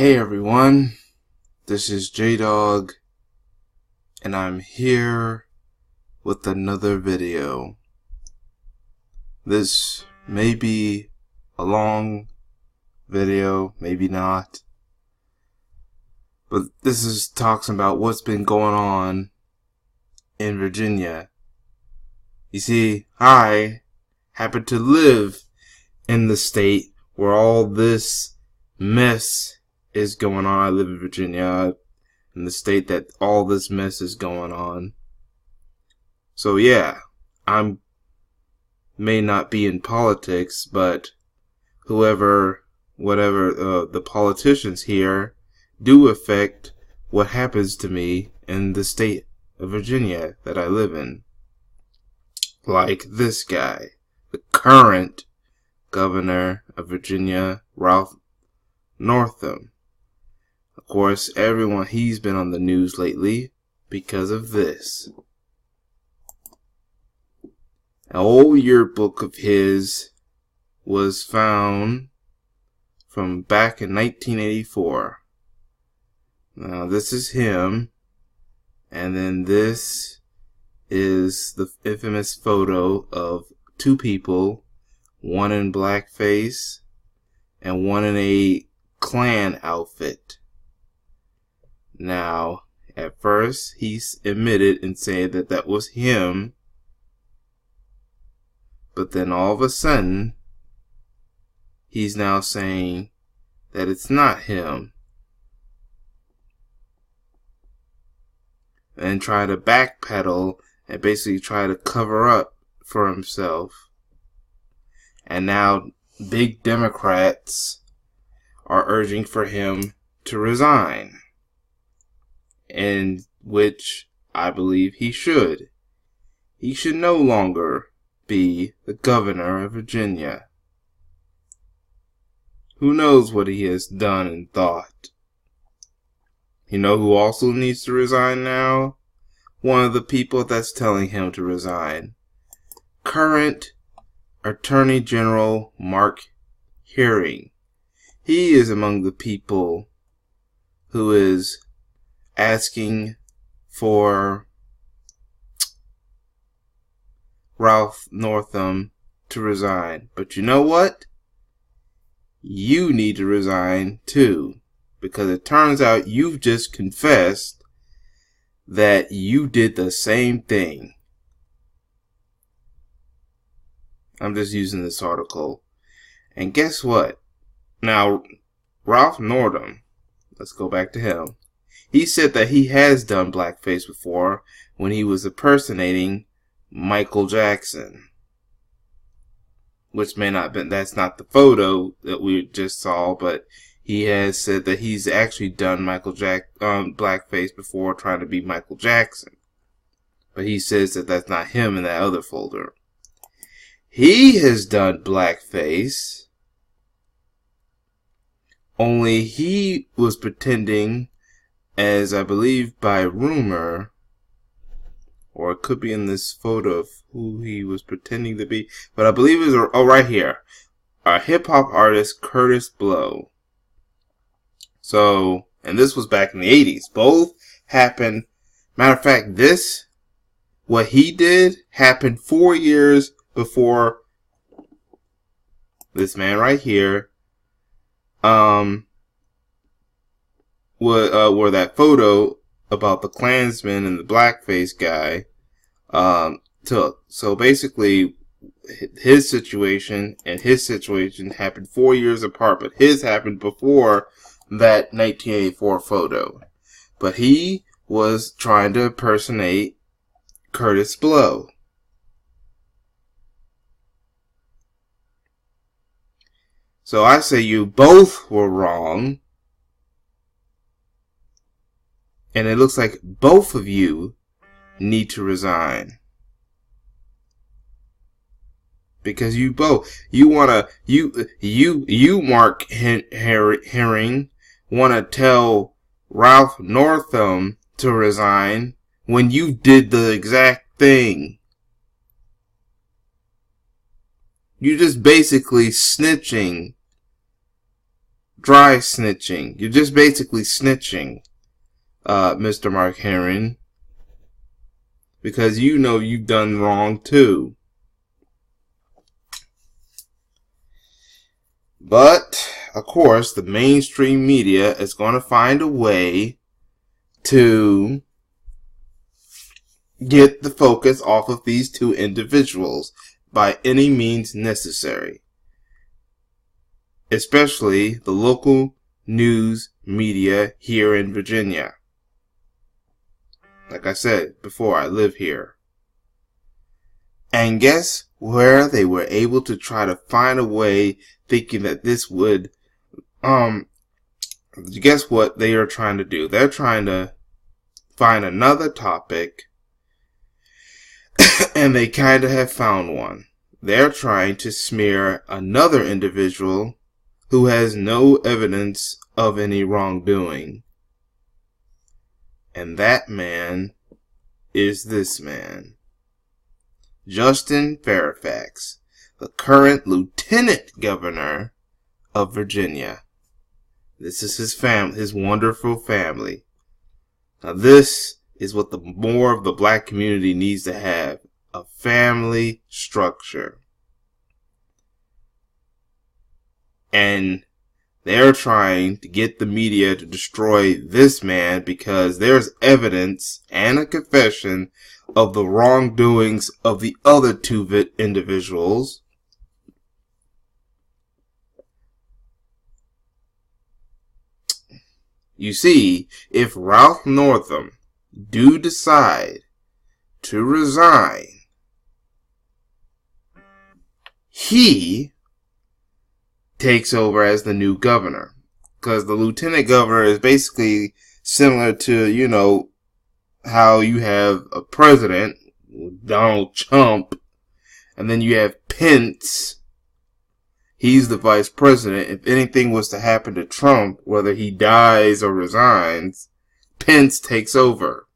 Hey everyone, this is J-Dog, and I'm here with another video. This may be a long video, maybe not, but this is talking about what's been going on in Virginia. You see, I happen to live in the state where all this mess is going on. I live in Virginia, in the state that all this mess is going on. So yeah, I may not be in politics, but whatever the politicians here do affect what happens to me in the state of Virginia that I live in. Like this guy, the current governor of Virginia, Ralph Northam. Of course, he's been on the news lately because of this. An old yearbook of his was found from back in 1984. Now, this is him, and then this is the infamous photo of two people, one in blackface and one in a Klan outfit. Now, at first, he admitted and said that that was him, but then all of a sudden, he's now saying that it's not him, and try to backpedal and basically try to cover up for himself. And now, big Democrats are urging for him to resign. In which I believe he should. He should no longer be the governor of Virginia. Who knows what he has done and thought? You know who also needs to resign now? One of the people that's telling him to resign. Current Attorney General Mark Herring. He is among the people who is asking for Ralph Northam to resign. But you know what? You need to resign too. Because it turns out you've just confessed that you did the same thing. I'm just using this article. And guess what? Now, Ralph Northam, let's go back to him. He said that he has done blackface before when he was impersonating Michael Jackson. Which may not have been, that's not the photo that we just saw, but he has said that he's actually done blackface before trying to be Michael Jackson. But he says that that's not him in that other folder. He has done blackface, only he was pretending as I believe by rumor, or it could be in this photo of who he was pretending to be, but I believe it was, right here, a hip-hop artist, Kurtis Blow. So, and this was back in the 80s. Both happened, matter of fact, what he did happened 4 years before this man right here, where that photo about the Klansman and the blackface guy took. So basically, his situation and his situation happened 4 years apart, but his happened before that 1984 photo. But he was trying to impersonate Kurtis Blow. So I say you both were wrong. And it looks like both of you need to resign. Because you Mark Herring wanna tell Ralph Northam to resign when you did the exact thing. You just basically snitching dry snitching. You're just basically snitching, Mr. Mark Herring, because you know you've done wrong too. But, of course, the mainstream media is going to find a way to get the focus off of these two individuals by any means necessary. Especially the local news media here in Virginia. Like I said before, I live here. And guess where they were able to try to find a way, thinking that this would, guess what they are trying to do? They're trying to find another topic, and they kind of have found one. They're trying to smear another individual who has no evidence of any wrongdoing. And that man is this man. Justin Fairfax, the current Lieutenant Governor of Virginia. This is his family, his wonderful family. Now this is what the more of the black community needs to have. A family structure. And they're trying to get the media to destroy this man because there's evidence and a confession of the wrongdoings of the other two individuals. You see, if Ralph Northam do decide to resign, he takes over as the new governor. Because the lieutenant governor is basically similar to, you know, how you have a president, Donald Trump, and then you have Pence. He's the vice president. If anything was to happen to Trump, whether he dies or resigns, Pence takes over.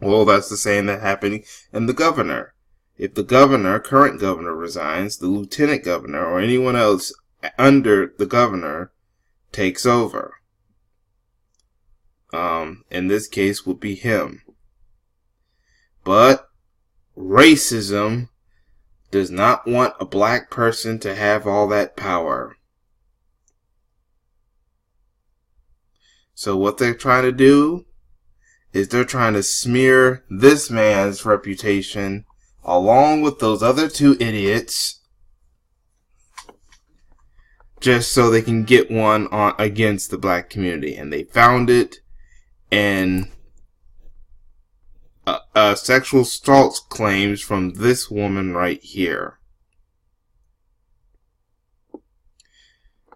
Well, that's the same that happening in the governor. If the governor, current governor, resigns, the lieutenant governor or anyone else under the governor takes over. In this case would be him. But racism does not want a black person to have all that power. So what they're trying to do is they're trying to smear this man's reputation along with those other two idiots, just so they can get one on against the black community. And they found it in sexual assault claims from this woman right here.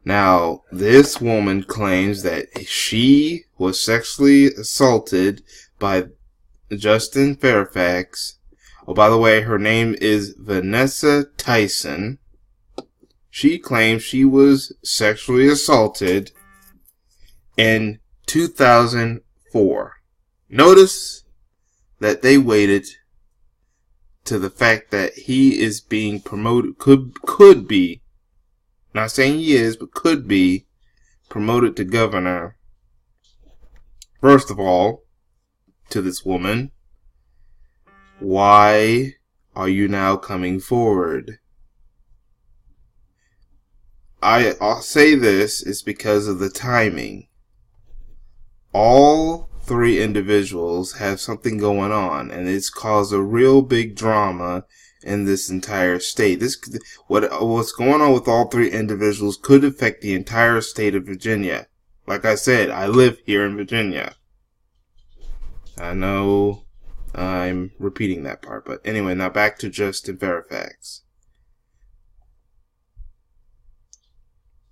Now, this woman claims that she was sexually assaulted by Justin Fairfax. Oh, by the way, her name is Vanessa Tyson. She claims she was sexually assaulted in 2004. Notice that they waited to the fact that he is being promoted, could be, not saying he is, but could be promoted to governor. First of all, to this woman, why are you now coming forward? I'll say this is because of the timing. All three individuals have something going on, and it's caused a real big drama in this entire state. What's going on with all three individuals could affect the entire state of Virginia. Like I said, I live here in Virginia. I know I'm repeating that part, but anyway, now back to Justin Fairfax.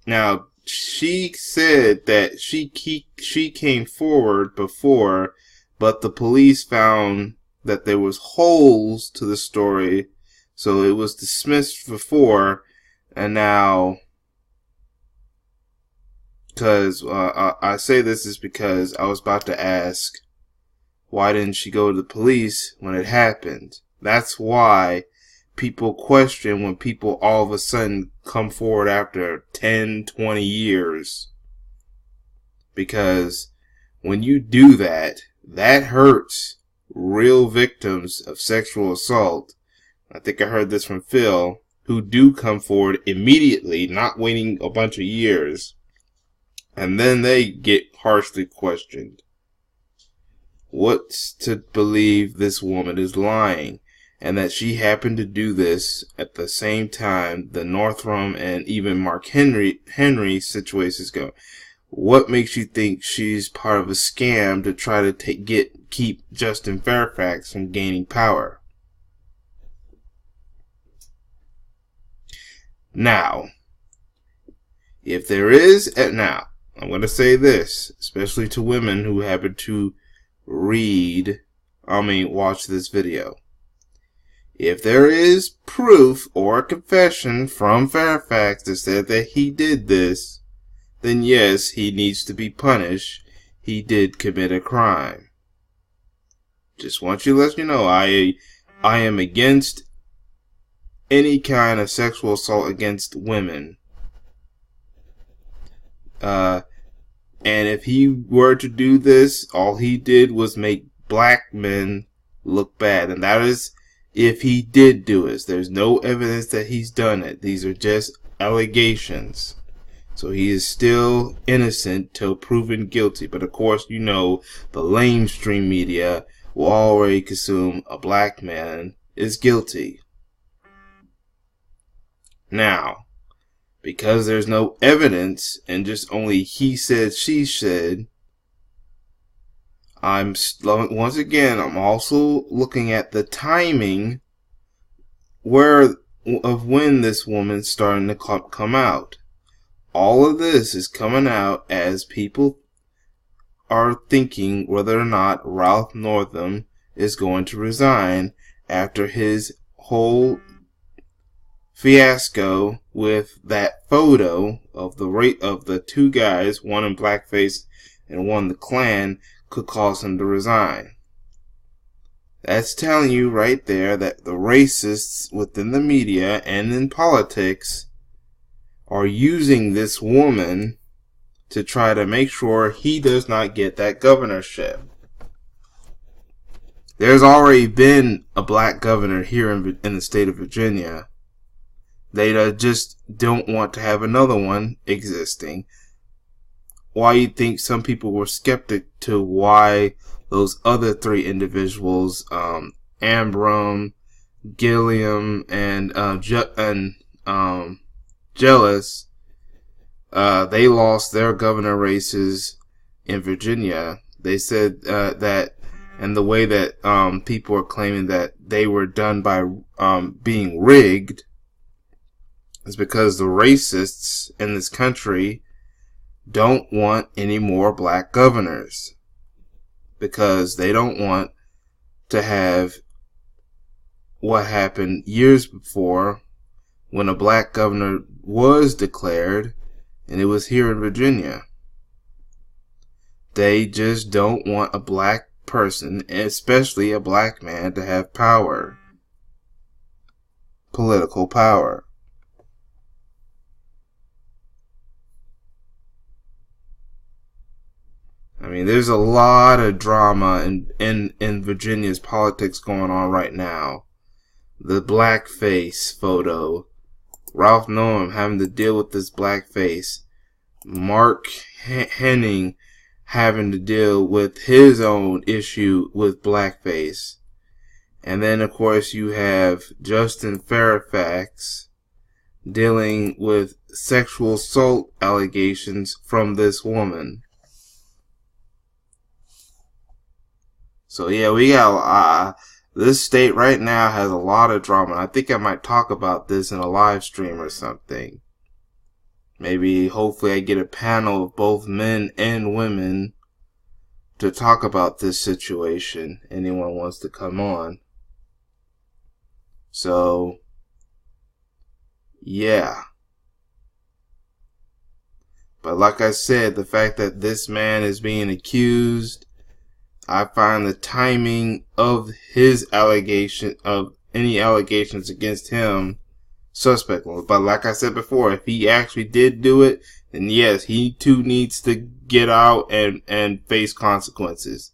Now, she said that she came forward before, but the police found that there was holes to the story, so it was dismissed before, and now, because I say this is because I was about to ask, why didn't she go to the police when it happened? That's why, people question when people all of a sudden come forward after 10, 20 years. Because when you do that, that hurts real victims of sexual assault. I think I heard this from Phil, who do come forward immediately, not waiting a bunch of years. And then they get harshly questioned. What's to believe this woman is lying, and that she happened to do this at the same time the Northam and even Mark Henry situations go? What makes you think she's part of a scam to try to keep Justin Fairfax from gaining power? Now, if there is, now, I'm going to say this, especially to women who happen to watch this video. If there is proof or a confession from Fairfax that said that he did this, then yes, he needs to be punished. He did commit a crime. Just want you to let you know, I am against any kind of sexual assault against women. And if he were to do this, all he did was make black men look bad. And that is if he did do it. There's no evidence that he's done it. These are just allegations. So he is still innocent till proven guilty. But of course, you know, the lamestream media will already assume a black man is guilty. Now, because there's no evidence and just only he said, she said, once again, I'm also looking at the timing of when this woman's starting to come out. All of this is coming out as people are thinking whether or not Ralph Northam is going to resign after his whole fiasco with that photo of the two guys, one in blackface and one in the Klan, could cause him to resign. That's telling you right there that the racists within the media and in politics are using this woman to try to make sure he does not get that governorship. There's already been a black governor here in the state of Virginia. They just don't want to have another one existing. Why you think some people were skeptic to why those other three individuals, Ambrum, Gilliam, and Jealous, they lost their governor races in Virginia. They said that, and the way that people are claiming that they were done by being rigged, is because the racists in this country don't want any more black governors, because they don't want to have what happened years before when a black governor was declared, and it was here in Virginia. They just don't want a black person, especially a black man, to have power, political power. I mean, there's a lot of drama in Virginia's politics going on right now. The blackface photo, Ralph Northam having to deal with this blackface, Mark Henning having to deal with his own issue with blackface, and then of course you have Justin Fairfax dealing with sexual assault allegations from this woman. So yeah, we got this state right now has a lot of drama. I think I might talk about this in a live stream or something. Maybe, hopefully, I get a panel of both men and women to talk about this situation. Anyone wants to come on. So, yeah. But like I said, the fact that this man is being accused, I find the timing of his allegation of any allegations against him suspect. But like I said before, if he actually did do it, then yes, he too needs to get out and face consequences.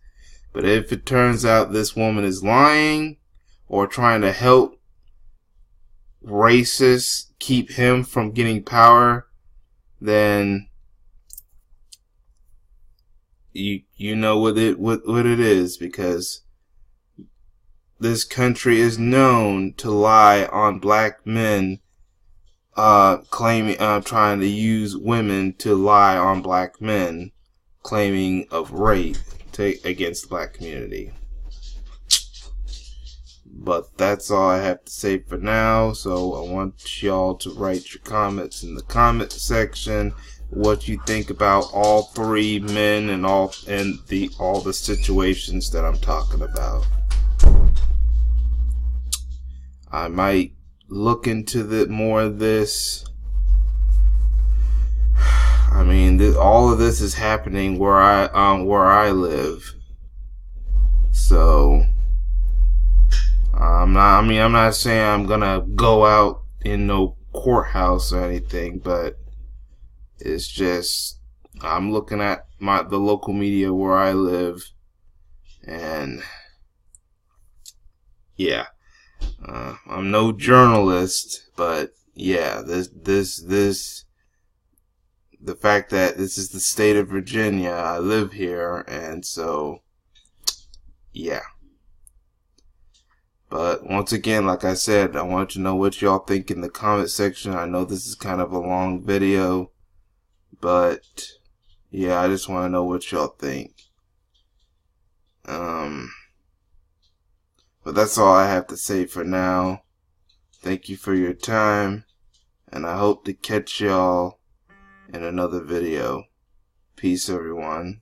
But if it turns out this woman is lying or trying to help racists keep him from getting power, then you know what it is, because this country is known to lie on black men, claiming trying to use women to lie on black men, claiming of rape against the black community. But that's all I have to say for now. So I want y'all to write your comments in the comment section. What you think about all three men and all the situations that I'm talking about. I might look into more of this. I mean, all of this is happening where I live. So I'm not saying I'm gonna go out in no courthouse or anything, but it's just I'm looking at the local media where I live, and yeah, I'm no journalist, but yeah, the fact that this is the state of Virginia, I live here, and so yeah. But once again, like I said, I want you to know what y'all think in the comment section. I know this is kind of a long video, but yeah, I just want to know what y'all think. But that's all I have to say for now. Thank you for your time, and I hope to catch y'all in another video. Peace, everyone.